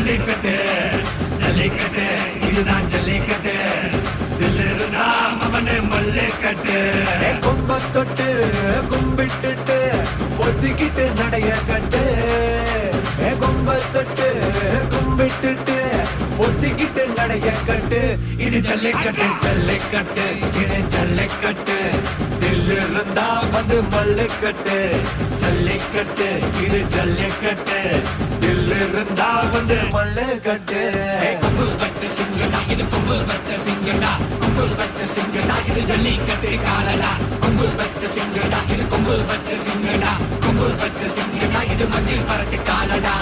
ஜல்லிக்கட்டு ஜல்லிக்கட்டு இதுதான் ஜல்லிக்கட்டு இருந்தா அவனு மல்லிக்கட்டு கொம்ப தொட்டு கும்பிட்டுட்டு ஒத்திக்கிட்டு நடைய கட்டு கொம்ப தொட்டு கும்பிட்டுட்டு ஒத்திக்கிட்டு நடைய கட்டு இது ஜல்லிக்கட்டு ஜல்லிக்கட்டு இது ஜல்லிக்கட்டு தில்லு இருந்தா வந்து மல்லிக்கட்டு ஜல்லிக்கட்டு இது ஜல்லிக்கட்டு தில்லு இருந்தா வந்து மல்லிக்கட்டு கொம்பு வச்ச சிங்கடா இது கொம்பு வச்ச சிங்கடா கொம்பு வச்ச சிங்கடா இது ஜல்லிக்கட்டு காலடா கொம்பு வச்ச சிங்கடா இது கொம்பு வச்ச சிங்கடா கொம்பு வச்ச சிங்கடா இது மஞ்சள் பரட்டு காலடா